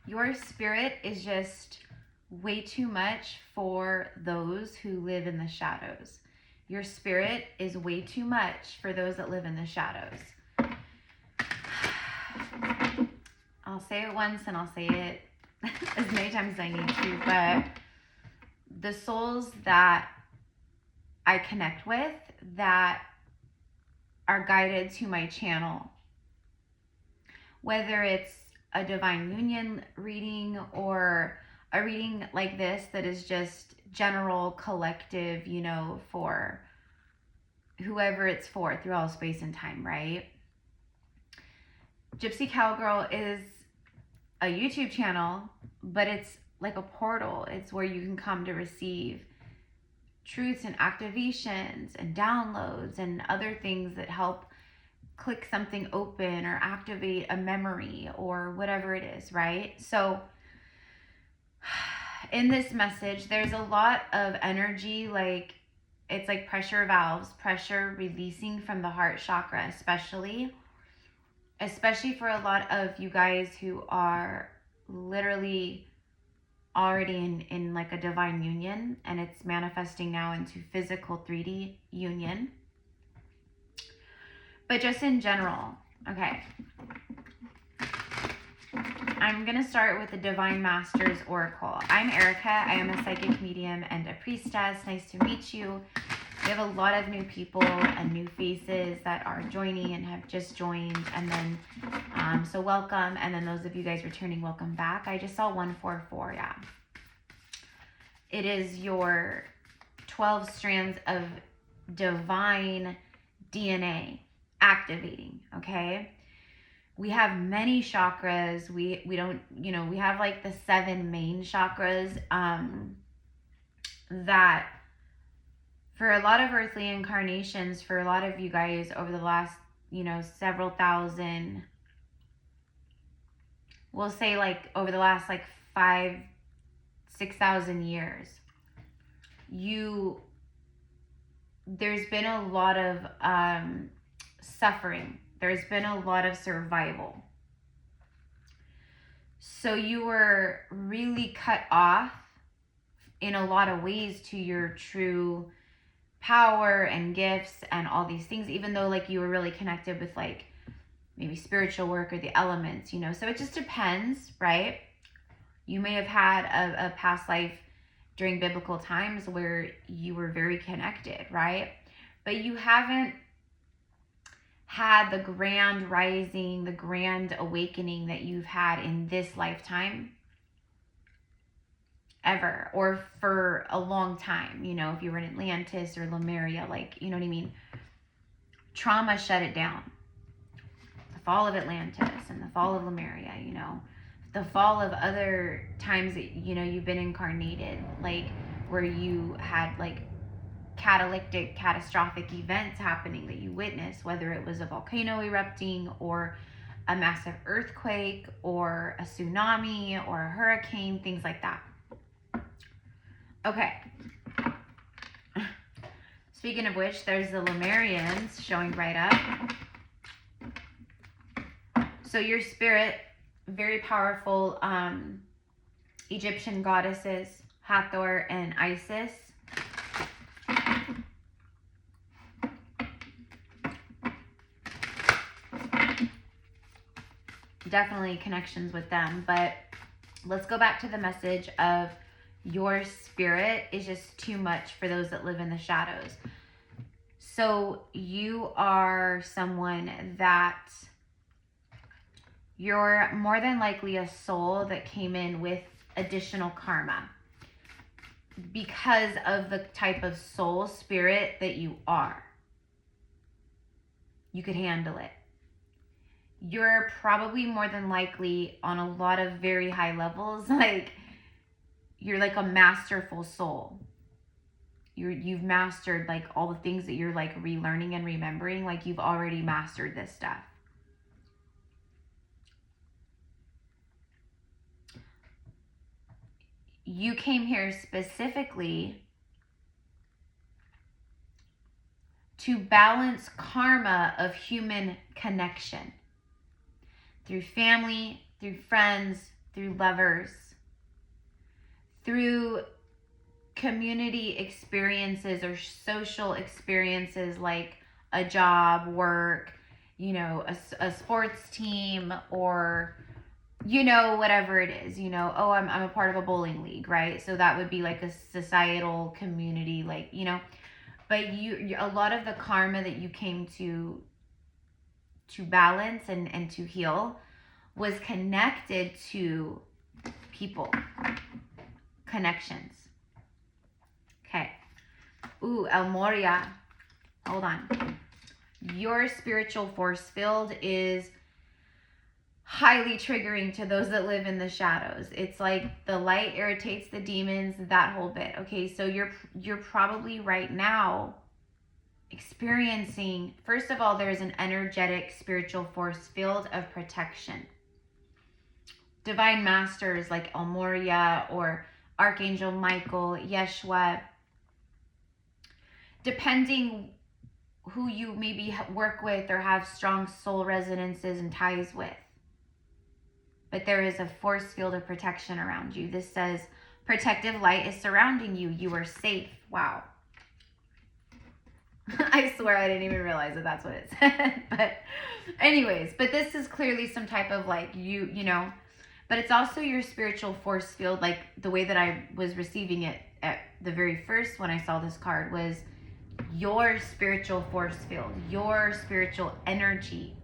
Your spirit is just way too much for those who live in the shadows. Your spirit is way too much for those that live in the shadows. I'll say it once and I'll say it as many times as I need to, but the souls that I connect with that are guided to my channel, whether it's a divine union reading or a reading like this that is just general collective, you know, for whoever it's for through all space and time, right? Gypsy Cowgirl is a YouTube channel, but it's like a portal. It's where you can come to receive truths and activations and downloads and other things that help click something open or activate a memory or whatever it is, right? So in this message, there's a lot of energy, like it's like pressure valves, pressure releasing from the heart chakra, especially for a lot of you guys who are literally already in like a divine union, and it's manifesting now into physical 3D union. But just in general, okay. I'm going to start with the Divine Masters Oracle. I'm Erica. I am a psychic medium and a priestess. Nice to meet you. We have a lot of new people and new faces that are joining and have just joined. And then, so welcome. And then those of you guys returning, welcome back. I just saw 144, yeah. It is your 12 strands of divine DNA activating, okay? We have many chakras. We don't, you know, we have like the 7 main chakras that for a lot of earthly incarnations, for a lot of you guys over the last, you know, several thousand, we'll say like over the last like 5,000-6,000 years, there's been a lot of suffering. There's been a lot of survival. So you were really cut off in a lot of ways to your true power and gifts and all these things, even though like you were really connected with like maybe spiritual work or the elements, you know. So it just depends, right? You may have had a past life during biblical times where you were very connected, right? But you haven't had the grand rising, the grand awakening that you've had in this lifetime ever, or for a long time. You know, if you were in Atlantis or Lemuria, like, you know what I mean? Trauma shut it down. The fall of Atlantis and the fall of Lemuria, you know, the fall of other times that, you know, you've been incarnated, like where you had like catalytic, catastrophic events happening that you witnessed, whether it was a volcano erupting or a massive earthquake or a tsunami or a hurricane, things like that. Okay. Speaking of which, there's the Lemurians showing right up. So your spirit, very powerful Egyptian goddesses, Hathor and Isis. Definitely connections with them, but let's go back to the message of your spirit is just too much for those that live in the shadows. So you are someone that you're more than likely a soul that came in with additional karma because of the type of soul spirit that you are. You could handle it. You're probably more than likely on a lot of very high levels, like you're like a masterful soul. You've mastered like all the things that you're like relearning and remembering, like you've already mastered this stuff. You came here specifically to balance karma of human connection. Through family, through friends, through lovers, through community experiences or social experiences like a job, work, you know, a sports team, or, you know, whatever it is, you know, oh, I'm a part of a bowling league, right? So that would be like a societal community, like, you know, but you a lot of the karma that you came to balance and to heal was connected to people, connections. Okay. Ooh, El Moria. Hold on. Your spiritual force field is highly triggering to those that live in the shadows. It's like the light irritates the demons, that whole bit. Okay, so you're probably right now experiencing, first of all, there's an energetic spiritual force field of protection. Divine masters like El Moria or Archangel Michael, Yeshua, depending who you maybe work with or have strong soul resonances and ties with. But there is a force field of protection around you. This says protective light is surrounding you. You are safe. Wow. I swear I didn't even realize that that's what it said. But anyways, but this is clearly some type of like you know, but it's also your spiritual force field. Like the way that I was receiving it at the very first when I saw this card was your spiritual force field, your spiritual energy.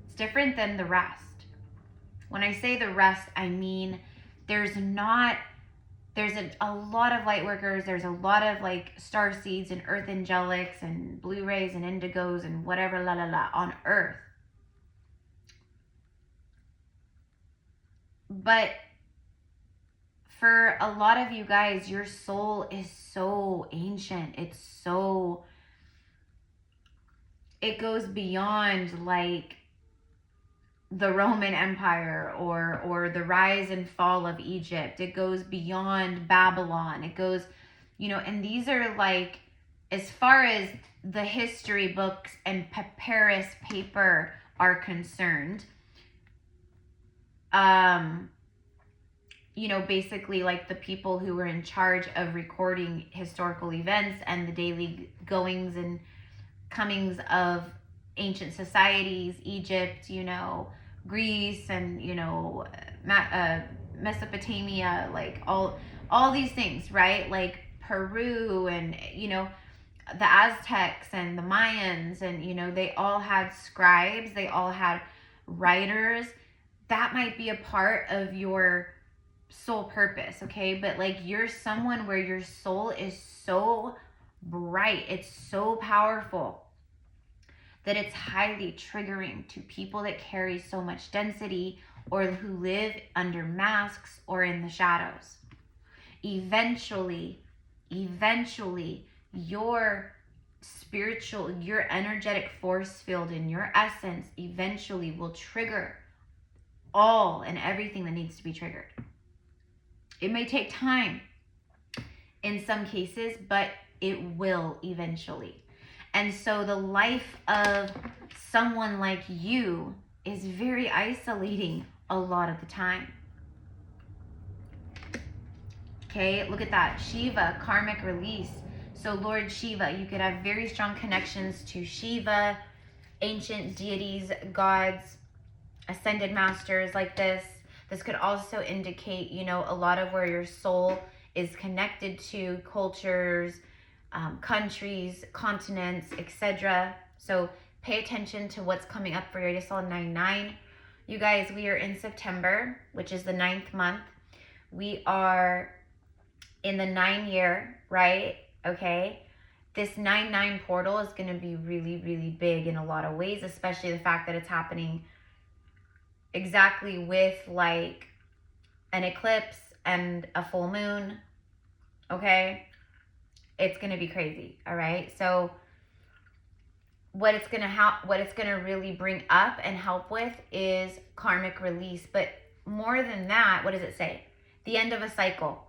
It's different than the rest. When I say the rest, I mean there's a lot of light workers, there's a lot of like star seeds and earth angelics and blue rays and indigos and whatever on earth. But for a lot of you guys, your soul is so ancient. It goes beyond like the Roman Empire or the rise and fall of Egypt. It goes beyond Babylon. It goes, you know, and these are like, as far as the history books and papyrus paper are concerned, you know, basically like the people who were in charge of recording historical events and the daily goings and comings of ancient societies, Egypt, you know, Greece, and, you know, Mesopotamia, like all these things, right? Like Peru and, you know, the Aztecs and the Mayans, and, you know, they all had scribes, they all had writers. That might be a part of your soul purpose, okay? But like you're someone where your soul is so bright, it's so powerful, that it's highly triggering to people that carry so much density or who live under masks or in the shadows. Eventually, your spiritual, your energetic force field in your essence eventually will trigger all and everything that needs to be triggered. It may take time in some cases, but it will eventually. And so the life of someone like you is very isolating a lot of the time. Okay, look at that. Shiva, karmic release. So Lord Shiva, you could have very strong connections to Shiva, ancient deities, gods, ascended masters like this. This could also indicate, you know, a lot of where your soul is connected to cultures, countries, continents, etc. So pay attention to what's coming up for you. I just saw 9-9. You guys, we are in September, which is the 9th month. We are in the 9 year, right? Okay. This 9-9 portal is going to be really, really big in a lot of ways, especially the fact that it's happening exactly with like an eclipse and a full moon. Okay. It's going to be crazy. All right. So what it's going to really bring up and help with is karmic release. But more than that, what does it say? The end of a cycle.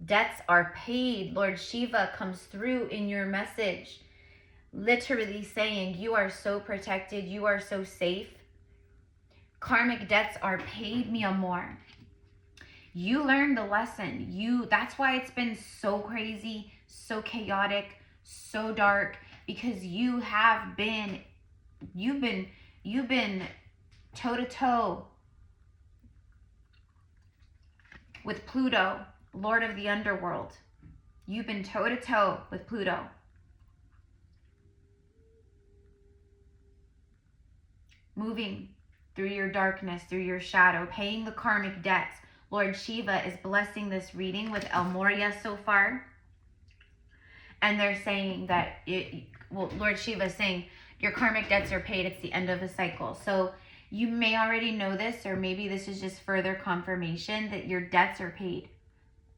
Debts are paid. Lord Shiva comes through in your message, literally saying you are so protected. You are so safe. Karmic debts are paid, mi amor. You learned the lesson. That's why it's been so crazy, so chaotic, so dark, because you've been toe to toe with Pluto, Lord of the Underworld. You've been toe to toe with Pluto. Moving through your darkness, through your shadow, paying the karmic debts. Lord Shiva is blessing this reading with El Moria so far. And they're saying that, Lord Shiva is saying your karmic debts are paid. It's the end of a cycle. So you may already know this, or maybe this is just further confirmation that your debts are paid.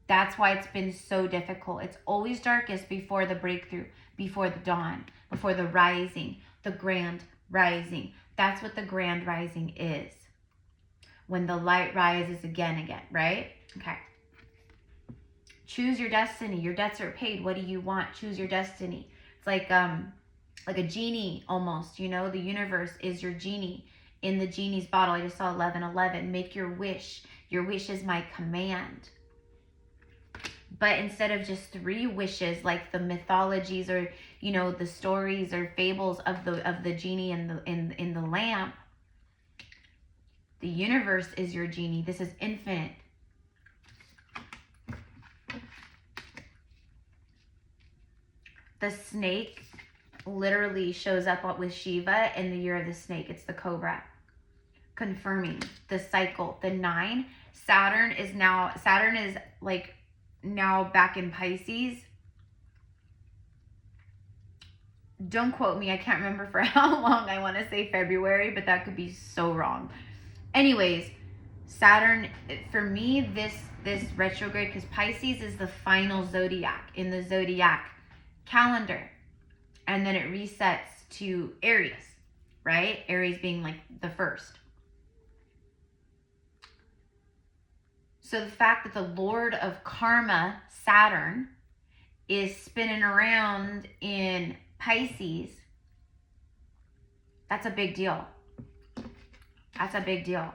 That's why it's been so difficult. It's always darkest before the breakthrough, before the dawn, before the rising, the grand rising. That's what the grand rising is. When the light rises again, right? Okay. Choose your destiny. Your debts are paid. What do you want? Choose your destiny. It's like a genie almost, you know, the universe is your genie. In the genie's bottle, I just saw 1111. Make your wish. Your wish is my command. But instead of just 3 wishes, like the mythologies or, you know, the stories or fables of the genie in the lamp, the universe is your genie. This is infinite. The snake literally shows up with Shiva in the year of the snake. It's the cobra. Confirming the cycle. The 9. Saturn is like now back in Pisces. Don't quote me. I can't remember for how long. I want to say February, but that could be so wrong. Anyways, Saturn, for me, this retrograde, because Pisces is the final zodiac in the zodiac calendar. And then it resets to Aries, right? Aries being like the first. So the fact that the Lord of Karma, Saturn, is spinning around in Pisces, that's a big deal. That's a big deal.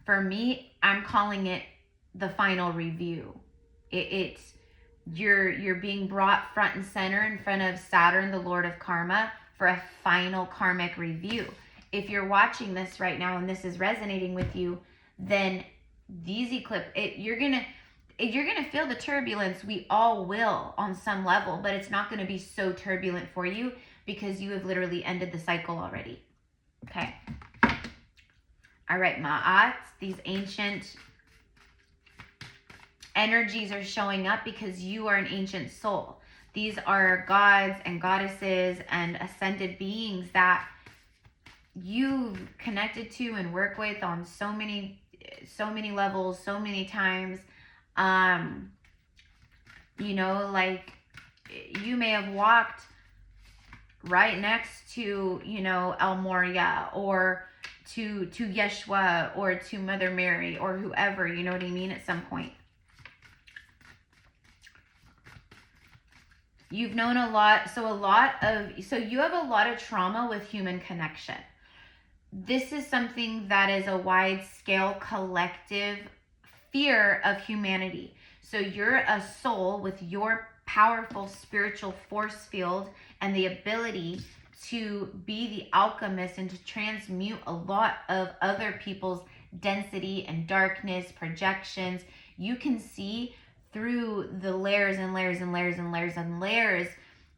For me, I'm calling it the final review. You're being brought front and center in front of Saturn, the Lord of Karma, for a final karmic review. If you're watching this right now and this is resonating with you, then these you're gonna feel the turbulence. We all will on some level, but it's not gonna be so turbulent for you because you have literally ended the cycle already. Okay. All right, Ma'at, these ancient energies are showing up because you are an ancient soul. These are gods and goddesses and ascended beings that you've connected to and work with on so many levels, so many times. You know, like you may have walked right next to, you know, El Moria or to Yeshua or to Mother Mary or whoever, you know what I mean, at some point. You've known a lot, so you have a lot of trauma with human connection. This is something that is a wide scale collective fear of humanity. So you're a soul with your powerful spiritual force field and the ability to be the alchemist and to transmute a lot of other people's density and darkness, projections. You can see through the layers and layers and layers and layers and layers.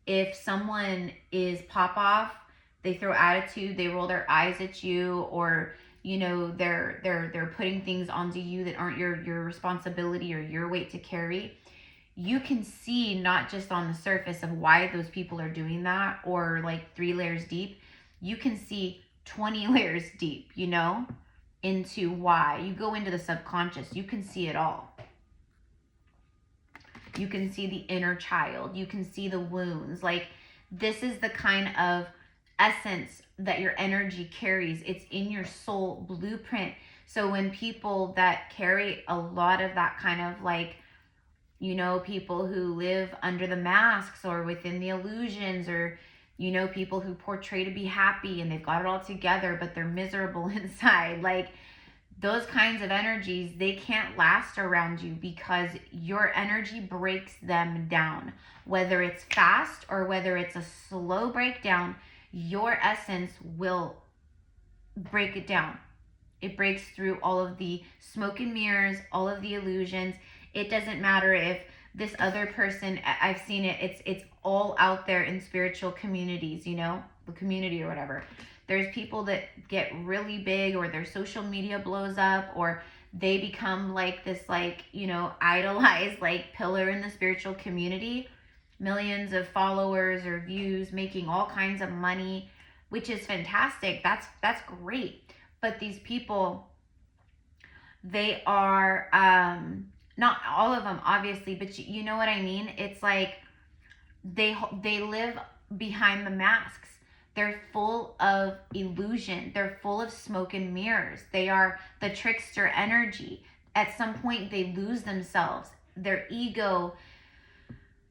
If someone is pop off, they throw attitude, they roll their eyes at you, or you know, they're putting things onto you that aren't your responsibility or your weight to carry. You can see not just on the surface of why those people are doing that, or like 3 layers deep. You can see 20 layers deep, you know, into why. You go into the subconscious, you can see it all. You can see the inner child. You can see the wounds. Like, this is the kind of essence that your energy carries. It's in your soul blueprint. So when people that carry a lot of that kind of, like, you know, people who live under the masks or within the illusions, or, you know, people who portray to be happy and they've got it all together, but they're miserable inside. Like, those kinds of energies, they can't last around you because your energy breaks them down. Whether it's fast or whether it's a slow breakdown, your essence will break it down. It breaks through all of the smoke and mirrors, all of the illusions. It doesn't matter if this other person, I've seen it, it's all out there in spiritual communities, you know, the community or whatever. There's people that get really big, or their social media blows up, or they become like this, like, you know, idolized like pillar in the spiritual community. Millions of followers or views, making all kinds of money, which is fantastic. That's great. But these people, they are, not all of them obviously, but you know what I mean? It's like they live behind the masks. They're full of illusion. They're full of smoke and mirrors. They are the trickster energy. At some point, they lose themselves. Their ego,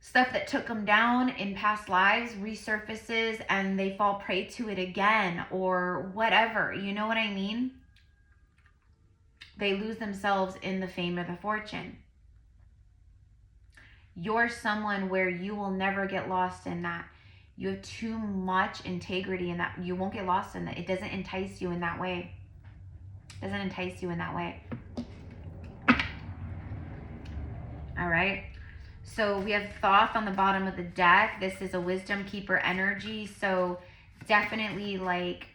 stuff that took them down in past lives, resurfaces, and they fall prey to it again, or whatever. You know what I mean? They lose themselves in the fame or the fortune. You're someone where you will never get lost in that. You have too much integrity in that. You won't get lost in that. It doesn't entice you in that way. It doesn't entice you in that way. All right. So we have Thoth on the bottom of the deck. This is a wisdom keeper energy. So definitely, like,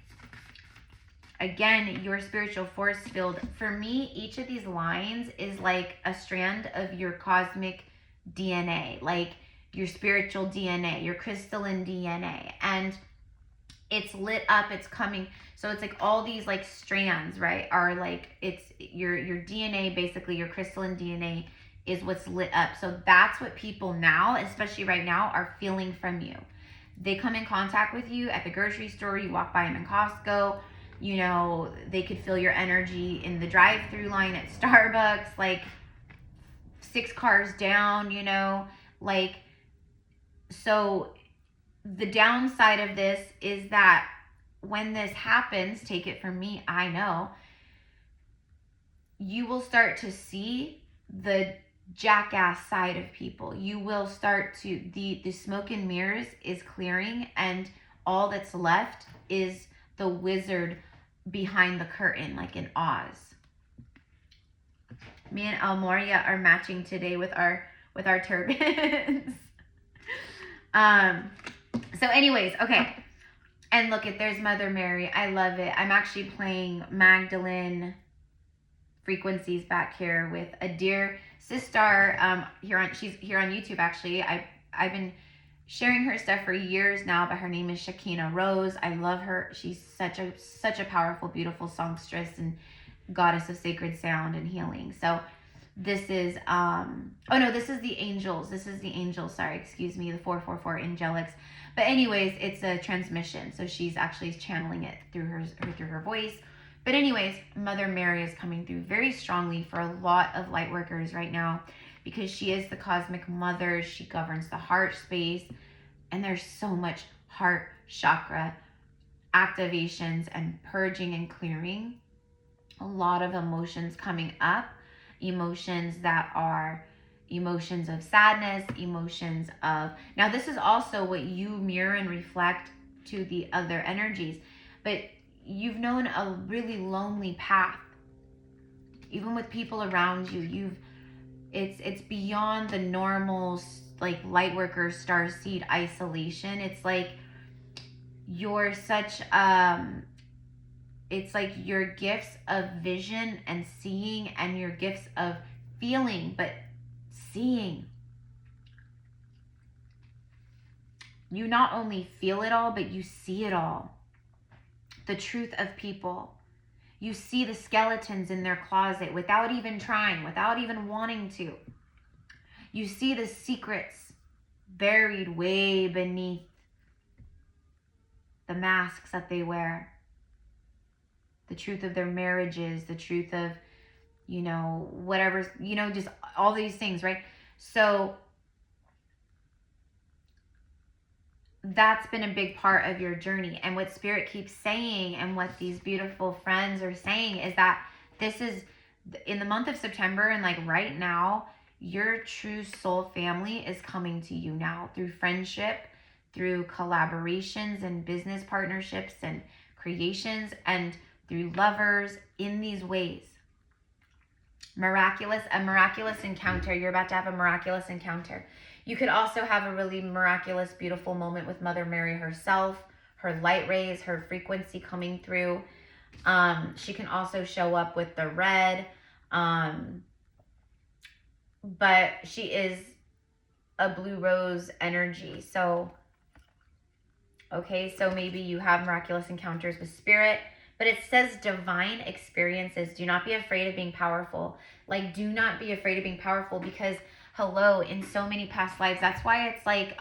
again, your spiritual force field. For me, each of these lines is like a strand of your cosmic DNA, like your spiritual DNA, your crystalline DNA, and it's lit up, it's coming. So it's like all these like strands, right, are like, it's your DNA, basically your crystalline DNA is what's lit up. So that's what people now, especially right now, are feeling from you. They come in contact with you at the grocery store, you walk by them in Costco, you know, they could feel your energy in the drive-through line at Starbucks, like 6 cars down, you know, like. So the downside of this is that when this happens, take it from me, I know, you will start to see the jackass side of people. You will start to, the smoke and mirrors is clearing, and all that's left is the wizard behind the curtain, like in Oz. Me and Almoria are matching today with our turbans. So anyways, okay. And look at, there's Mother Mary. I love it. I'm actually playing Magdalene frequencies back here with a dear sister, she's here on YouTube actually. I've been sharing her stuff for years now, but her name is Shakina Rose. I love her. She's such a powerful, beautiful songstress and goddess of sacred sound and healing. So this is, oh no, this is the angels. This is the angels, sorry, excuse me, the 444 angelics. But anyways, it's a transmission. So she's actually channeling it through her voice. But anyways, Mother Mary is coming through very strongly for a lot of light workers right now, because she is the cosmic mother. She governs the heart space, and there's so much heart chakra activations and purging and clearing. A lot of emotions coming up. Emotions that are emotions of sadness, emotions of, now this is also what you mirror and reflect to the other energies, but you've known a really lonely path, even with people around you. It's beyond the normal, like, light worker starseed isolation. It's like you're such it's like your gifts of vision and seeing, and your gifts of feeling, but seeing. You not only feel it all, but you see it all. The truth of people. You see the skeletons in their closet without even trying, without even wanting to. You see the secrets buried way beneath the masks that they wear. The truth of their marriages, the truth of, you know, whatever, you know, just all these things, right? So that's been a big part of your journey. And what Spirit keeps saying, and what these beautiful friends are saying, is that This is in the month of September, and like right now, your true soul family is coming to you now through friendship, through collaborations and business partnerships and creations, and through lovers in these ways. A miraculous encounter. You're about to have a miraculous encounter. You could also have a really miraculous, beautiful moment with Mother Mary herself, her light rays, her frequency coming through. She can also show up with the red, but she is a blue rose energy. So, okay, so maybe you have miraculous encounters with spirit, but it says divine experiences. Do not be afraid of being powerful. Like, do not be afraid of being powerful, because hello, in so many past lives, that's why it's like,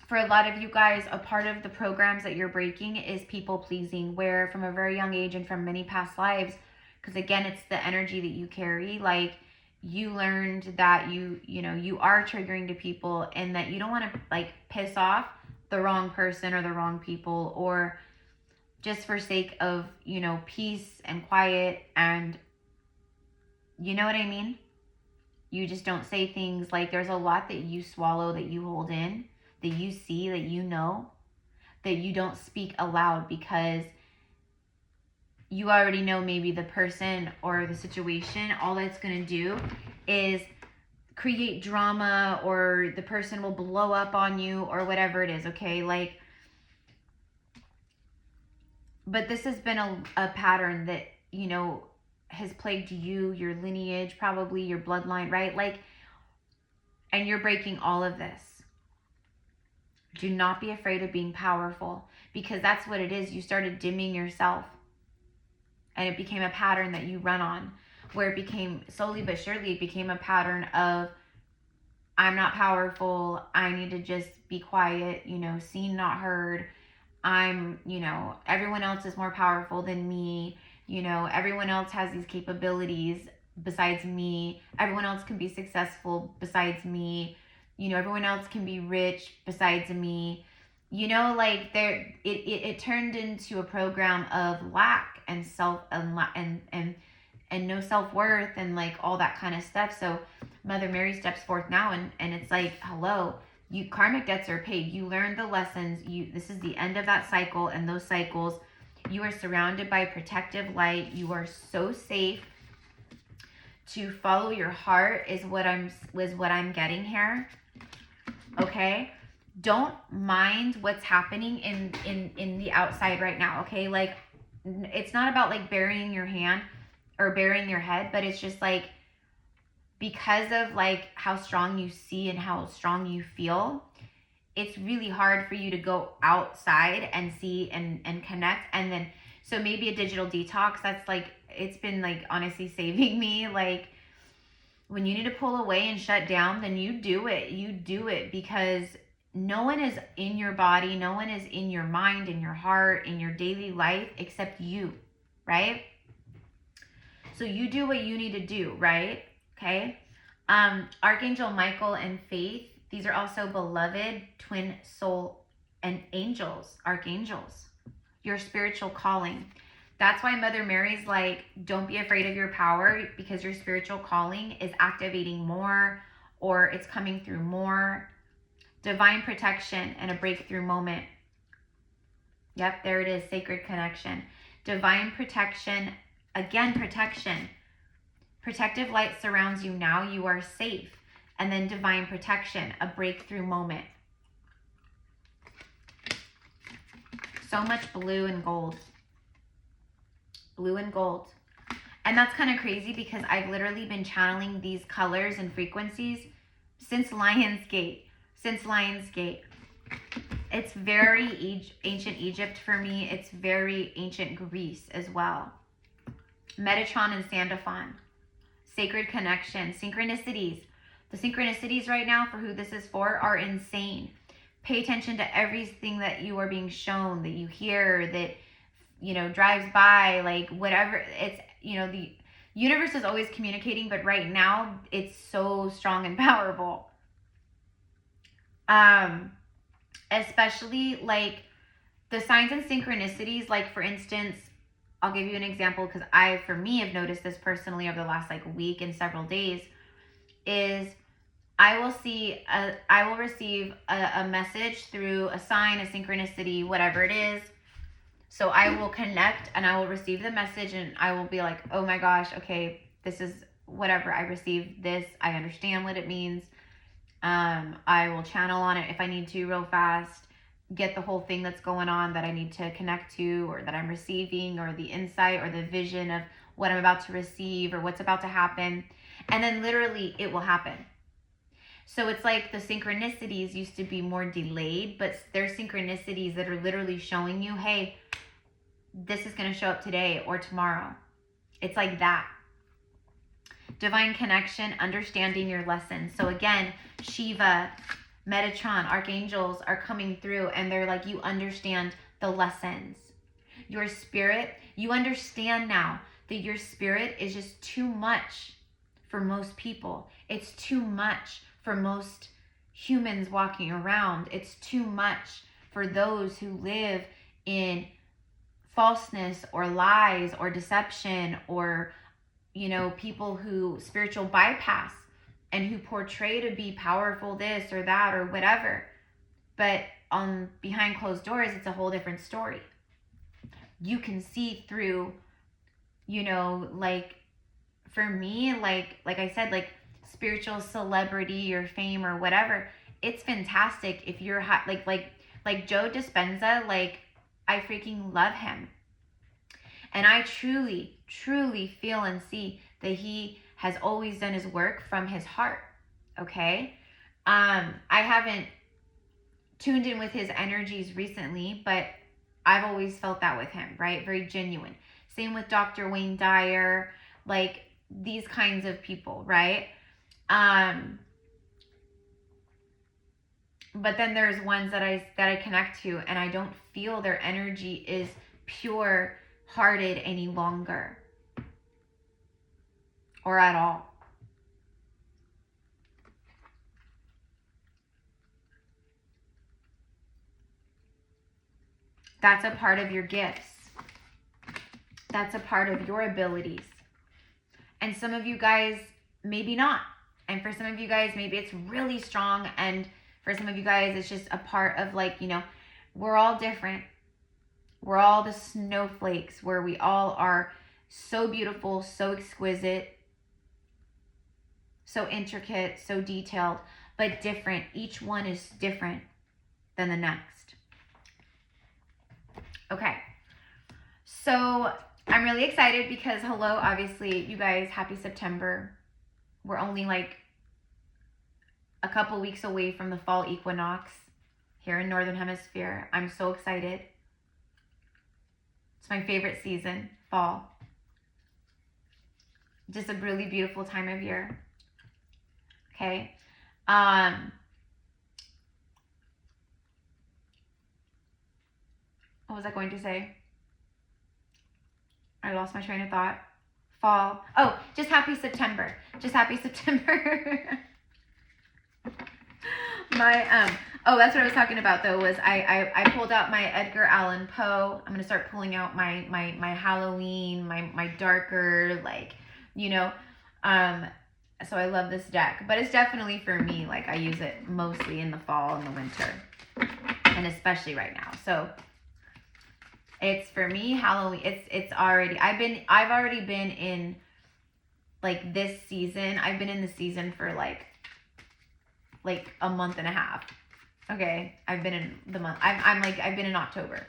for a lot of you guys, a part of the programs that you're breaking is people pleasing, where from a very young age and from many past lives, because again, it's the energy that you carry, like, you learned that you are triggering to people, and that you don't want to like piss off the wrong person or the wrong people, or just for sake of, peace and quiet, and you know what I mean? You just don't say things like, there's a lot that you swallow, that you hold in, that you see, that you know, that you don't speak aloud, because you already know maybe the person or the situation, all that's going to do is create drama, or the person will blow up on you, or whatever it is, okay? Like, but this has been a pattern that, has plagued you, your lineage, probably your bloodline, right? Like, and you're breaking all of this. Do not be afraid of being powerful, because that's what it is. You started dimming yourself, and it became a pattern that you run on, where it became, slowly but surely, it became a pattern of, I'm not powerful, I need to just be quiet, seen, not heard. I'm, everyone else is more powerful than me. Everyone else has these capabilities besides me. Everyone else can be successful besides me. Everyone else can be rich besides me. Like it turned into a program of lack and and no self-worth, and like all that kind of stuff. So Mother Mary steps forth now, and it's like, hello, you karmic debts are paid. You learned the lessons. This is the end of that cycle, and those cycles, you are surrounded by protective light. You are so safe to follow your heart is what I'm getting here. Okay? Don't mind what's happening in the outside right now, okay? Like, it's not about like burying your hand or burying your head, but it's just like, because of like how strong you see and how strong you feel, it's really hard for you to go outside and see and connect. And then, so maybe a digital detox, that's like, it's been like honestly saving me. Like, when you need to pull away and shut down, then you do it, because no one is in your body, no one is in your mind, in your heart, in your daily life, except you, right? So you do what you need to do, right? Okay. Archangel Michael and Faith, these are also beloved twin soul and angels, archangels, your spiritual calling. That's why Mother Mary's like, don't be afraid of your power, because your spiritual calling is activating more, or it's coming through more. Divine protection and a breakthrough moment. Yep, there it is, sacred connection. Divine protection, again, protection. Protective light surrounds you now, you are safe. And then divine protection, a breakthrough moment. So much blue and gold. Blue and gold. And that's kind of crazy, because I've literally been channeling these colors and frequencies since Lionsgate. It's very ancient Egypt for me. It's very ancient Greece as well. Metatron and Sandalphon. Sacred connection. Synchronicities. The synchronicities right now, for who this is for, are insane. Pay attention to everything that you are being shown, that you hear, that, drives by, like whatever. It's, the universe is always communicating, but right now it's so strong and powerful. Especially like the signs and synchronicities, like for instance, I'll give you an example because for me, have noticed this personally over the last like week and several days, is I will receive a message through a sign, a synchronicity, whatever it is. So I will connect and I will receive the message and I will be like, oh my gosh, okay, this is whatever. I received this. I understand what it means. I will channel on it if I need to real fast, get the whole thing that's going on that I need to connect to or that I'm receiving, or the insight or the vision of what I'm about to receive or what's about to happen. And then literally it will happen. So it's like the synchronicities used to be more delayed, but there's synchronicities that are literally showing you, hey, this is going to show up today or tomorrow. It's like that. Divine connection, understanding your lessons. So again, Shiva, Metatron, archangels are coming through and they're like, you understand the lessons. Your spirit, you understand now that your spirit is just too much for most people. It's too much for most humans walking around. It's too much for those who live in falseness or lies or deception, or people who spiritual bypass and who portray to be powerful this or that or whatever. But behind closed doors, it's a whole different story. You can see through, like for me, like I said, like spiritual celebrity or fame or whatever, it's fantastic if you're like Joe Dispenza, like I freaking love him. And I truly, truly feel and see that he has always done his work from his heart, okay? I haven't tuned in with his energies recently, but I've always felt that with him, right? Very genuine. Same with Dr. Wayne Dyer, like these kinds of people, right? But then there's ones that I connect to and I don't feel their energy is pure hearted any longer or at all. That's a part of your gifts. That's a part of your abilities. And some of you guys, maybe not. And for some of you guys, maybe it's really strong. And for some of you guys, it's just a part of like, we're all different. We're all the snowflakes where we all are so beautiful, so exquisite, so intricate, so detailed, but different. Each one is different than the next. Okay. So I'm really excited because hello, obviously, you guys, happy September. We're only like a couple weeks away from the fall equinox here in Northern Hemisphere. I'm so excited. It's my favorite season, fall. Just a really beautiful time of year. Okay. What was I going to say? I lost my train of thought. Fall. Oh, just happy September. Just happy September. That's what I was talking about though, was I pulled out my Edgar Allan Poe. I'm gonna start pulling out my Halloween, my darker, like, so I love this deck. But it's definitely for me, like I use it mostly in the fall and the winter. And especially right now. So it's for me Halloween. It's already I've already been in like this season. I've been in the season for like a month and a half. Okay, I've been in the month. I've been in October.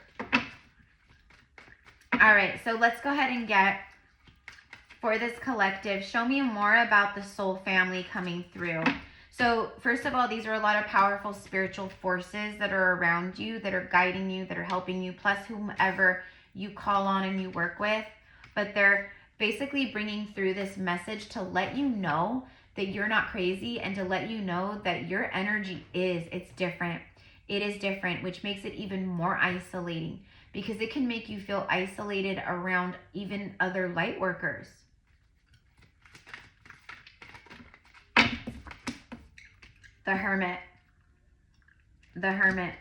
All right, so let's go ahead and get for this collective. Show me more about the soul family coming through. So first of all, these are a lot of powerful spiritual forces that are around you, that are guiding you, that are helping you, plus whomever you call on and you work with. But they're basically bringing through this message to let you know that you're not crazy, and to let you know that your energy it's different. It is different, which makes it even more isolating, because it can make you feel isolated around even other light workers. The Hermit. The Hermit.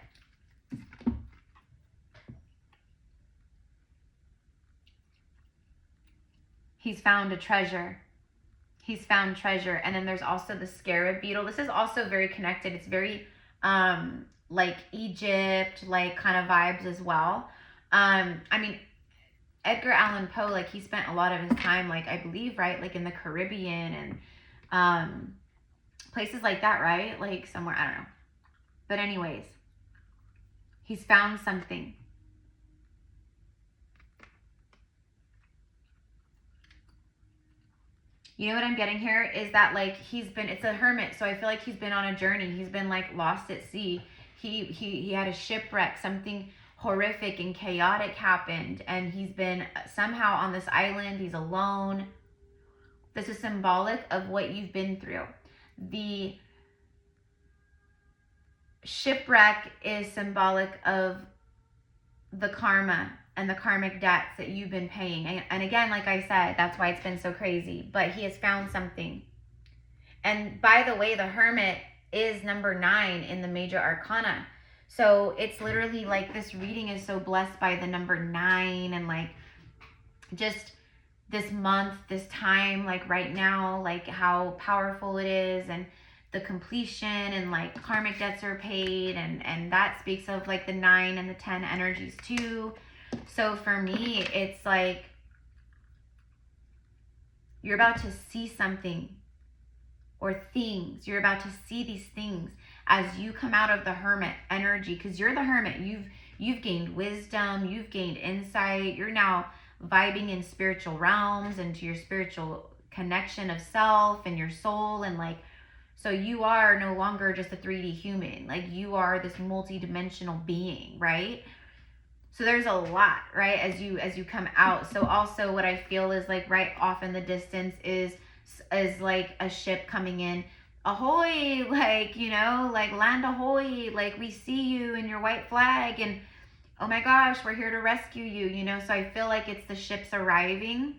He's found a treasure. He's found treasure. And then there's also the scarab beetle. This is also very connected. It's very like Egypt, like kind of vibes as well. I mean, Edgar Allan Poe, like he spent a lot of his time, like I believe, right, like in the Caribbean and places like that, right? Like somewhere, I don't know. But anyways, he's found something. You know what I'm getting here is that like it's a hermit, so I feel like he's been on a journey. He's been like lost at sea. He had a shipwreck, something horrific and chaotic happened, and he's been somehow on this island. He's alone. This is symbolic of what you've been through. The shipwreck is symbolic of the karma and the karmic debts that you've been paying. And again, like I said, that's why it's been so crazy. But he has found something. And by the way, the hermit is number 9 in the major arcana. So it's literally like this reading is so blessed by the number 9 and like just this month, this time, like right now, like how powerful it is and the completion and like karmic debts are paid. And that speaks of like the 9 and the 10 energies too. So for me, it's like you're about to see something or things. You're about to see these things as you come out of the hermit energy, because you're the hermit. You've gained wisdom, you've gained insight. You're now vibing in spiritual realms and to your spiritual connection of self and your soul, and like, so you are no longer just a 3D human. Like you are this multi-dimensional being, right? So there's a lot, right, as you come out. So also what I feel is like right off in the distance is like a ship coming in. Ahoy, like, you know, like land ahoy, like we see you in your white flag and oh my gosh, we're here to rescue you, you know. So I feel like it's the ships arriving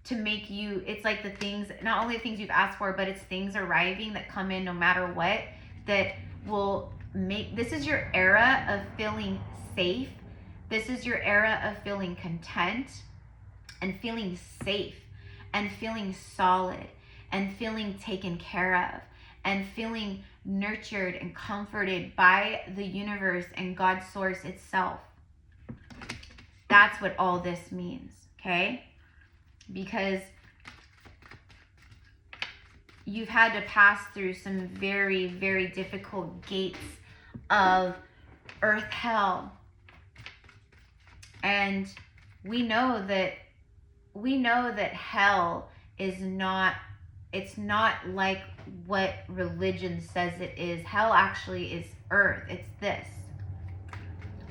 to make you, it's like the things, not only the things you've asked for, but it's things arriving that come in no matter what, that will make, this is your era of feeling safe. This is your era of feeling content and feeling safe and feeling solid and feeling taken care of and feeling nurtured and comforted by the universe and God's source itself. That's what all this means, okay? Because you've had to pass through some very, very difficult gates of earth hell. And we know that hell is not, it's not like what religion says it is. Hell actually is earth. It's this.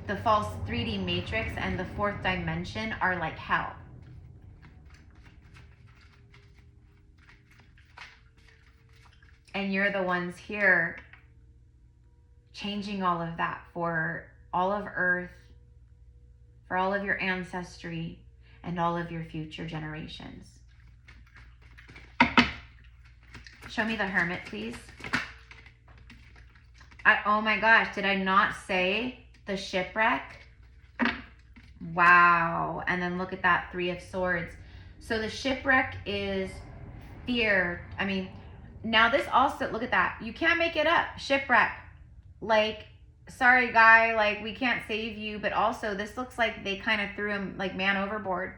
The false 3D matrix and the 4th dimension are like hell. And you're the ones here changing all of that for all of earth, for all of your ancestry, and all of your future generations. Show me the hermit, please. Oh my gosh, did I not say the shipwreck? Wow. And then look at that 3 of swords. So the shipwreck is fear. I mean, now this also, look at that. You can't make it up. Shipwreck. Like, sorry guy, like we can't save you. But also this looks like they kind of threw him like man overboard.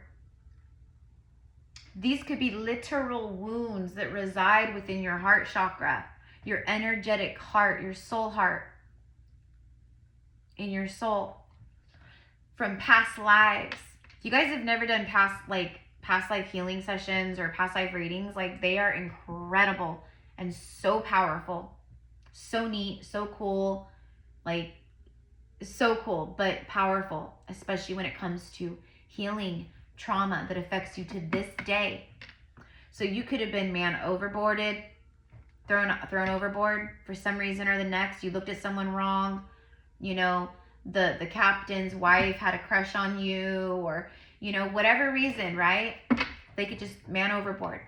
These could be literal wounds that reside within your heart chakra, your energetic heart, your soul heart, in your soul, from past lives. If you guys have never done past life healing sessions or past life readings, like they are incredible and so powerful, so neat, so cool, like so cool, but powerful, especially when it comes to healing trauma that affects you to this day. So you could have been man overboarded, thrown overboard for some reason or the next. You looked at someone wrong, you know, the captain's wife had a crush on you, or you know, whatever reason, right? They could just man overboard.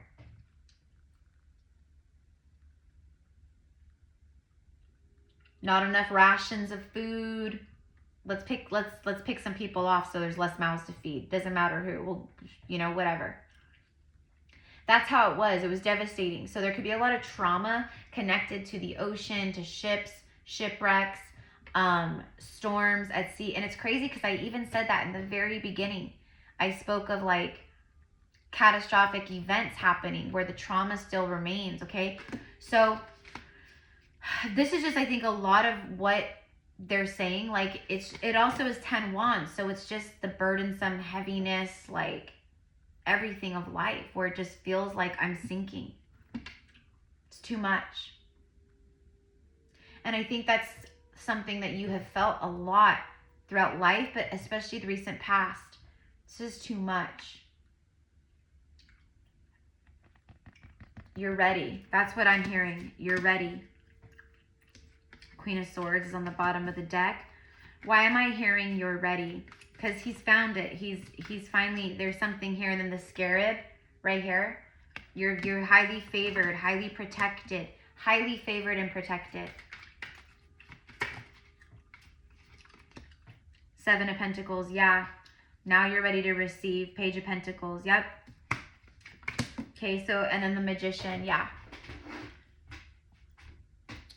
Not enough rations of food. Let's pick some people off so there's less mouths to feed. Doesn't matter who. Well, you know, whatever. That's how it was. It was devastating. So there could be a lot of trauma connected to the ocean, to ships, shipwrecks, storms at sea. And it's crazy because I even said that in the very beginning. I spoke of like catastrophic events happening where the trauma still remains, okay? So this is just, I think, a lot of what they're saying. Like, it also is 10 wands, so it's just the burdensome heaviness, like everything of life, where it just feels like I'm sinking. It's too much. And I think that's something that you have felt a lot throughout life, but especially the recent past. This is too much. You're ready. That's what I'm hearing. You're ready. Queen of Swords is on the bottom of the deck. Why am I hearing you're ready? Because he's found it. He's finally, there's something here. And then the scarab right here. You're highly favored, highly protected. Highly favored and protected. Seven of Pentacles, yeah. Now you're ready to receive. Page of Pentacles, yep. Okay, so, and then the Magician, yeah.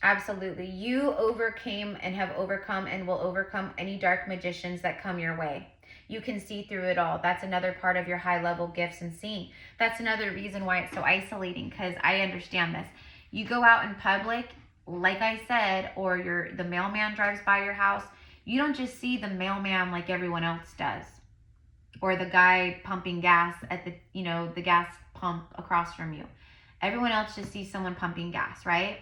Absolutely. You overcame and have overcome and will overcome any dark magicians that come your way. You can see through it all. That's another part of your high-level gifts and seeing. That's another reason why it's so isolating, because I understand this. You go out in public, like I said, or the mailman drives by your house, you don't just see the mailman like everyone else does. Or the guy pumping gas at the, the gas pump across from you. Everyone else just sees someone pumping gas, right?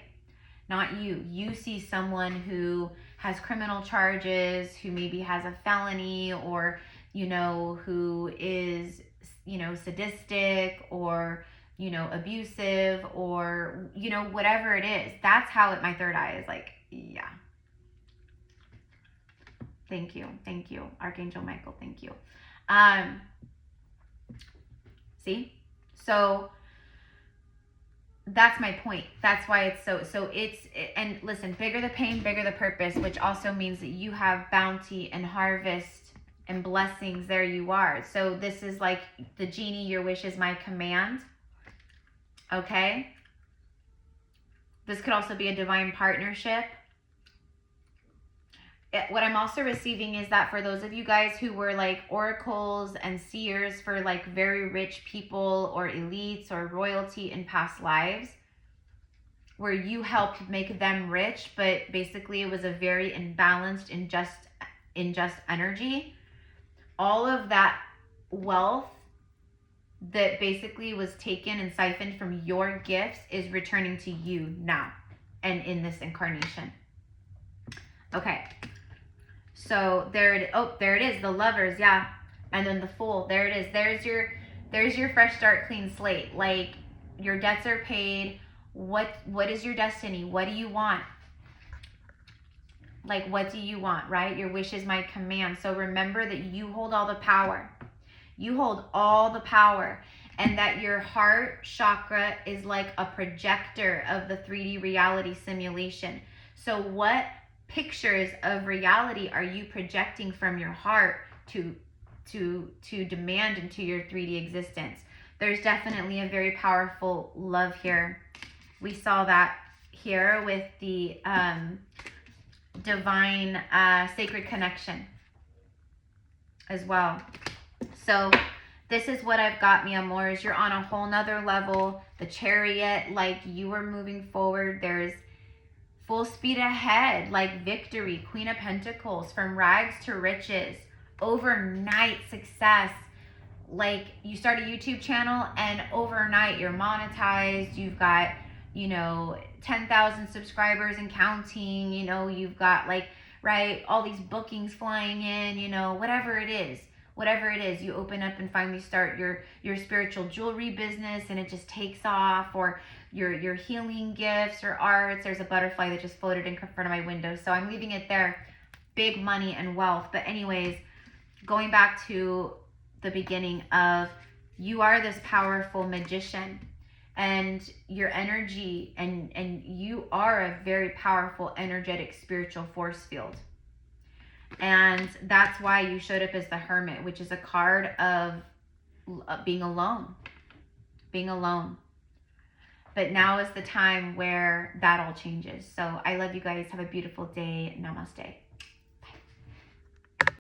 Not you. You see someone who has criminal charges, who maybe has a felony, or, who is, sadistic, or, abusive, or, whatever it is. That's how my third eye is like, yeah. Thank you. Thank you. Archangel Michael, thank you. See? So that's my point. That's why it's so and listen, bigger the pain, bigger the purpose, which also means that you have bounty and harvest and blessings. There you are. So this is like the genie, your wish is my command. Okay? This could also be a divine partnership. What I'm also receiving is that for those of you guys who were like oracles and seers for like very rich people or elites or royalty in past lives, where you helped make them rich, but basically it was a very imbalanced, unjust energy. All of that wealth that basically was taken and siphoned from your gifts is returning to you now and in this incarnation. Okay. So there it is, the Lovers, yeah. And then the Fool, there it is. There's your fresh start, clean slate. Like, your debts are paid. What is your destiny? What do you want? Like, what do you want, right? Your wish is my command. So remember that you hold all the power. You hold all the power. And that your heart chakra is like a projector of the 3D reality simulation. So what pictures of reality are you projecting from your heart to demand into your 3D existence? There's definitely a very powerful love here. We saw that here with the divine sacred connection as well. So this is what I've got, mi amores. You're on a whole nother level. The Chariot, like, you are moving forward. There's full speed ahead, like victory, Queen of Pentacles, from rags to riches, overnight success. Like, you start a YouTube channel and overnight you're monetized. You've got, 10,000 subscribers and counting. You've got like, right, all these bookings flying in, whatever it is. Whatever it is, you open up and finally start your spiritual jewelry business and it just takes off, or your healing gifts or arts. There's a butterfly that just floated in front of my window, so I'm leaving it there. Big money and wealth. But anyways, going back to the beginning of, you are this powerful magician, and your energy, and you are a very powerful, energetic, spiritual force field. And that's why you showed up as the Hermit, which is a card of being alone. being alone. But now is the time where that all changes. So I love you guys. Have a beautiful day. Namaste.